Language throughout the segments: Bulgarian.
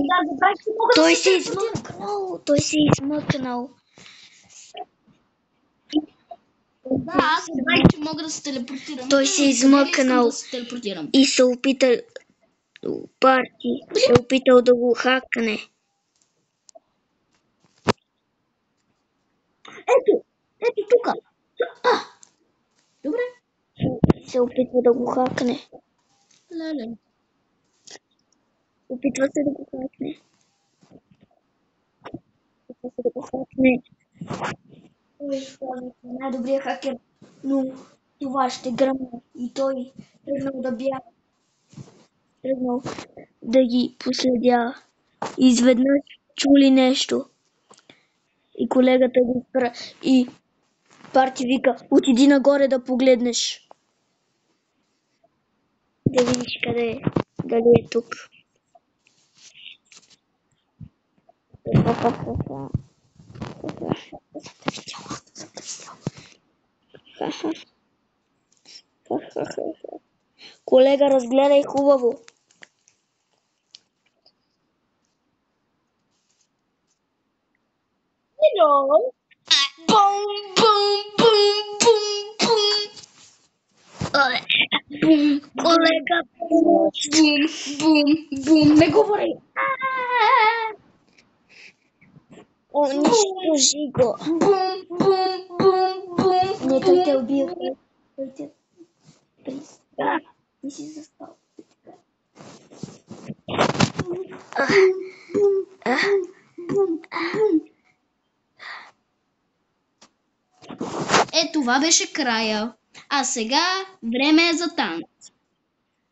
Да, забравих, че мога Той да се е измъкнал. Той се е измъкнал. Да, аз забравих, че мога да се телепортирам. Той се е измъкнал Да се телепортирам. и се опитал. Парти се е опитал да го хакне. Ето тук. Добре. Се опитва да го хакне. Леле. Опитва се да го хакне. Той е най-добрият хакер, но това ще гръмне и той тръгнал да бяга. Тръгнал да ги последя. Изведнъж чули нещо. И колегата го спра. И Парти вика, отиди нагоре да погледнеш. Да видиш къде е. Дали е тук. Колега, разгледай хубаво. Бум, бум, бум, бум, бум. Колега, Бум, бум, бум. Не говори. унищожи го. Бум, бум, бум, бум. Не, той те убил. Той те... Ти си заспал. Това беше края. А сега време е за танц.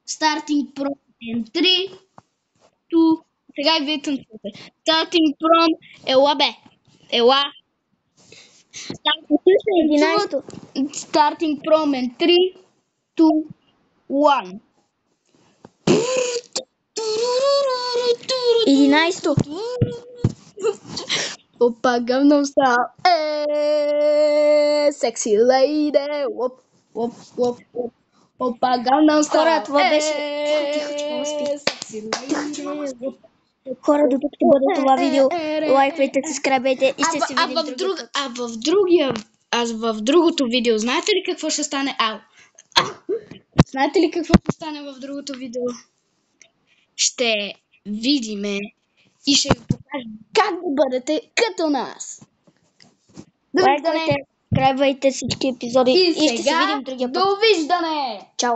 Starting from in 3, 2. Сега и вие танцувате. Starting from. Ела бе. Ела. Starting from in 3, 2, 1. 11. Опа, Gangnam Style. Sexy lady. Оп, оп, оп, оп. Опа, Gangnam Style. Хора, това беше... Тихо, че мама спи. Хора, докато ще бъде това видео, лайквайте, сабскрайбвайте и ще се видим в другото видео, знаете ли какво ще стане? Знаете ли какво ще стане в другото видео? Ще видиме и ще ви покажем как да бъдете като нас. Лайквайте, сабскрайбвайте всички епизоди и ще се сега видим другия път. довиждане! Чао!